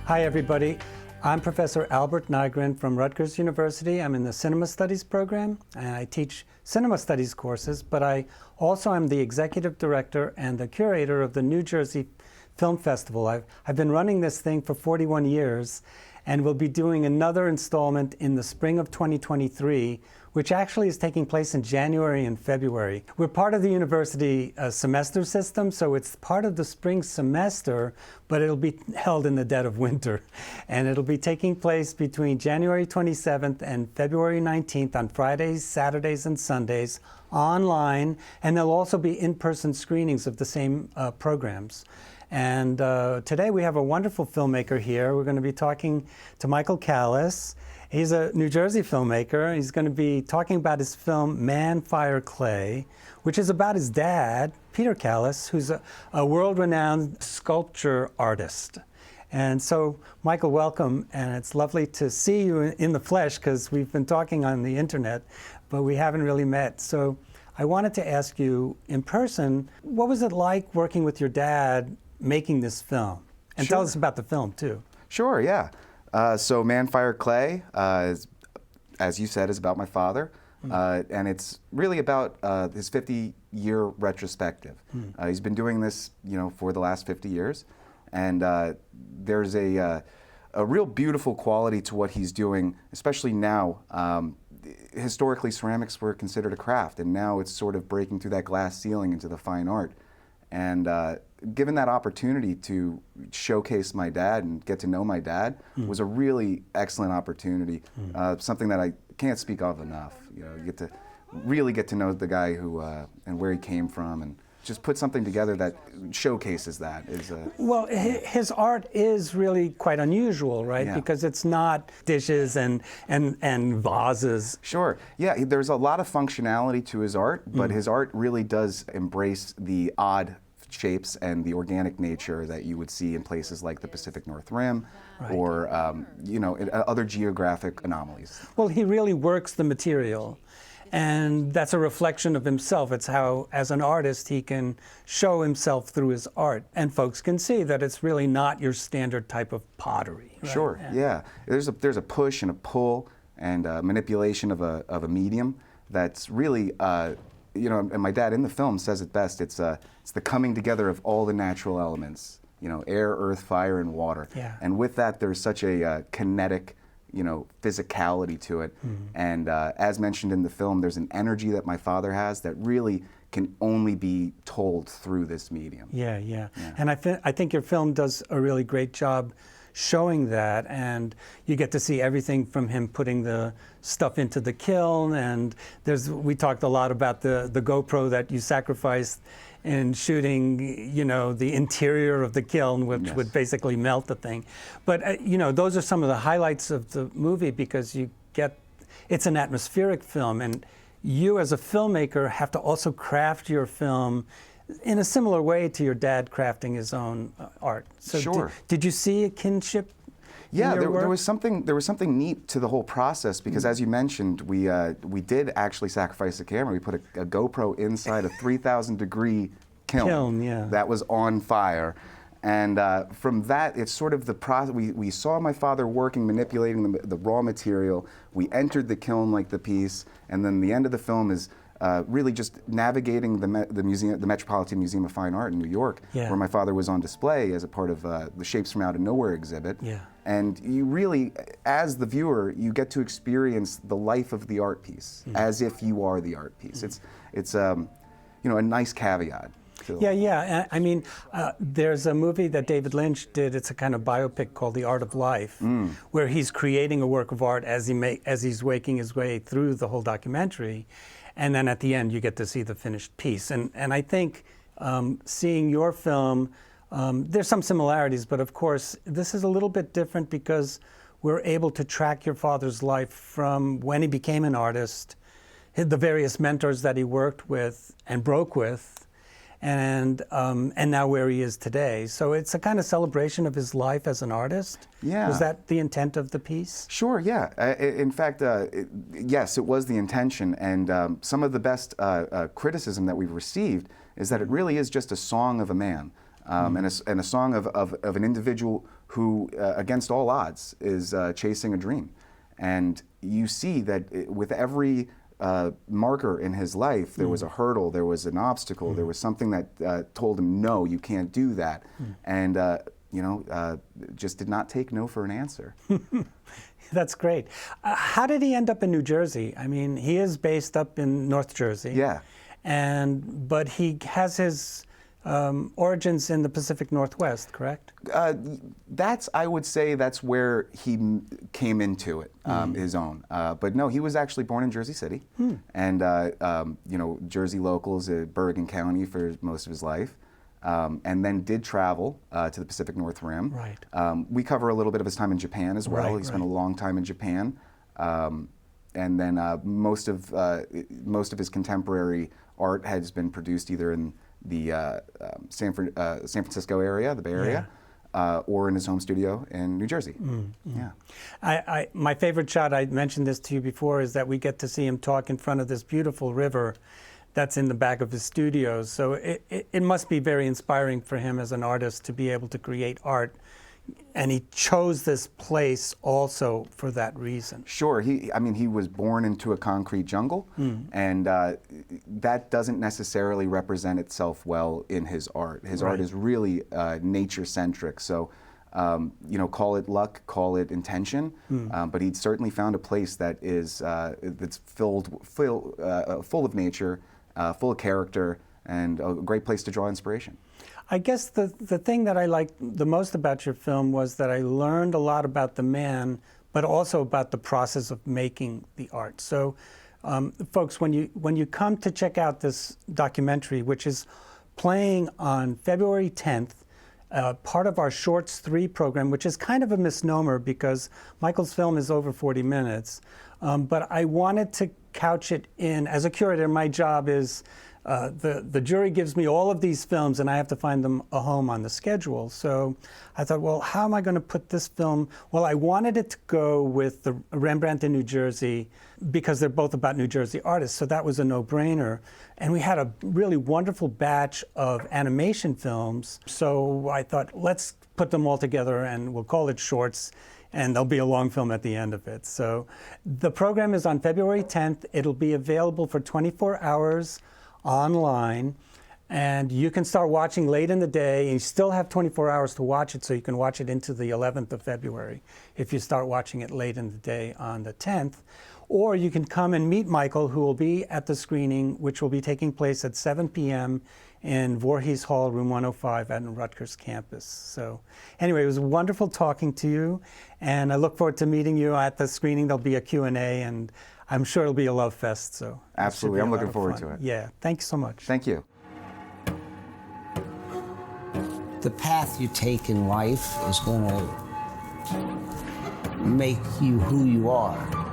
Hi, everybody. I'm Professor Albert Nygren from Rutgers University. I'm in the Cinema Studies program, and I teach Cinema Studies courses, but I also am the Executive Director and the Curator of the New Jersey Film Festival. I've been running this thing for 41 years, and we'll be doing another installment in the spring of 2023, which actually is taking place in January and February. We're part of the university semester system, so it's part of the spring semester, but it'll be held in the dead of winter. And it'll be taking place between January 27th and February 19th on Fridays, Saturdays, and Sundays online, and there'll also be in-person screenings of the same programs. And today we have a wonderful filmmaker here. We're going to be talking to Michael Callis. He's a New Jersey filmmaker. He's going to be talking about his film Man, Fire, Clay, which is about his dad, Peter Callis, who's a world-renowned sculpture artist. And so, Michael, welcome, and it's lovely to see you in the flesh, because we've been talking on the internet, but we haven't really met. So I wanted to ask you in person, what was it like working with your dad making this film? And Sure. Tell us about the film, too. Sure, yeah. So Man, Fire, Clay, as you said, is about my father. And it's really about his 50-year retrospective. He's been doing this, for the last 50 years. And there's a real beautiful quality to what he's doing, especially now. Historically, ceramics were considered a craft, and now it's sort of breaking through that glass ceiling into the fine art. And given that opportunity to showcase my dad and get to know my dad was a really excellent opportunity, something that I can't speak of enough. You get to really get to know the guy who and where he came from, and just put something together that showcases that. Well, his art is really quite unusual, right? Yeah. Because it's not dishes and vases. Sure. Yeah, there's a lot of functionality to his art, but his art really does embrace the odd shapes and the organic nature that you would see in places like the Pacific North Rim, Right. or other geographic anomalies. Well, he really works the material, and that's a reflection of himself. It's how, as an artist, he can show himself through his art, and folks can see that it's really not your standard type of pottery. Right? Sure. Yeah. There's a push and a pull and a manipulation of a medium that's really. And my dad in the film says it best. It's the coming together of all the natural elements. Air, earth, fire, and water. Yeah. And with that, there's such a kinetic, physicality to it. And as mentioned in the film, there's an energy that my father has that really can only be told through this medium. Yeah. And I think your film does a really great job showing that, and you get to see everything from him putting the stuff into the kiln, and we talked a lot about the GoPro that you sacrificed in shooting, the interior of the kiln, which Yes. would basically melt the thing. But those are some of the highlights of the movie, because it's an atmospheric film, and you as a filmmaker have to also craft your film in a similar way to your dad crafting his own art. So Sure. Did you see a kinship? Yeah, in your work? there was something neat to the whole process, because as you mentioned, we did actually sacrifice the camera. We put a GoPro inside a 3,000-degree kiln yeah. that was on fire. And from that, it's sort of the process. We saw my father working, manipulating the raw material. We entered the kiln like the piece, and then the end of the film is really just navigating the museum, the Metropolitan Museum of Fine Art in New York, Yeah. where my father was on display as a part of the Shapes from Out of Nowhere exhibit. Yeah. And you really, as the viewer, you get to experience the life of the art piece as if you are the art piece. It's a nice caveat. Yeah. I mean, there's a movie that David Lynch did. It's a kind of biopic called The Art of Life, where he's creating a work of art as he's waking his way through the whole documentary, and then at the end you get to see the finished piece. And I think seeing your film, there's some similarities, but of course this is a little bit different, because we're able to track your father's life from when he became an artist, the various mentors that he worked with and broke with, and now where he is today. So it's a kind of celebration of his life as an artist. Yeah. Was that the intent of the piece? Sure, yeah. In fact, yes, it was the intention. And some of the best criticism that we've received is that it really is just a song of a man, and a song of an individual who, against all odds, is chasing a dream. And you see that with every marker in his life, there was a hurdle, there was an obstacle, there was something that told him, no, you can't do that. And, just did not take no for an answer. That's great. How did he end up in New Jersey? I mean, he is based up in North Jersey. Yeah. But he has his origins in the Pacific Northwest, correct? I would say that's where he came into it, his own. But no, he was actually born in Jersey City, and Jersey locals, Bergen County for most of his life, and then did travel to the Pacific North Rim. Right. We cover a little bit of his time in Japan as well. Right, he spent a long time in Japan, and then most of his contemporary art has been produced either in the San Francisco area, the Bay Area, or in his home studio in New Jersey. Yeah. My favorite shot, I mentioned this to you before, is that we get to see him talk in front of this beautiful river that's in the back of his studios. So it must be very inspiring for him as an artist to be able to create art. And he chose this place also for that reason. Sure. He was born into a concrete jungle, and that doesn't necessarily represent itself well in his art. His art is really nature-centric. So, call it luck, call it intention, but he'd certainly found a place that is that's full of nature, full of character, and a great place to draw inspiration. I guess the thing that I liked the most about your film was that I learned a lot about the man, but also about the process of making the art. So, folks, when you come to check out this documentary, which is playing on February 10th, part of our Shorts 3 program, which is kind of a misnomer because Michael's film is over 40 minutes, but I wanted to couch it in, as a curator, my job is the jury gives me all of these films and I have to find them a home on the schedule. So I thought, well, how am I going to put this film? Well, I wanted it to go with the Rembrandt in New Jersey because they're both about New Jersey artists, so that was a no-brainer. And we had a really wonderful batch of animation films, so I thought, let's put them all together and we'll call it Shorts, and there'll be a long film at the end of it. So the program is on February 10th. It'll be available for 24 hours online, and you can start watching late in the day, and you still have 24 hours to watch it, so you can watch it into the 11th of February if you start watching it late in the day on the 10th. Or you can come and meet Michael, who will be at the screening, which will be taking place at 7 p.m. in Voorhees Hall, room 105 at the Rutgers campus. So anyway, it was wonderful talking to you, and I look forward to meeting you at the screening. There'll be a Q&A, and I'm sure it'll be a love fest. So absolutely, I'm looking forward to it. Yeah, thanks so much. Thank you. The path you take in life is going to make you who you are.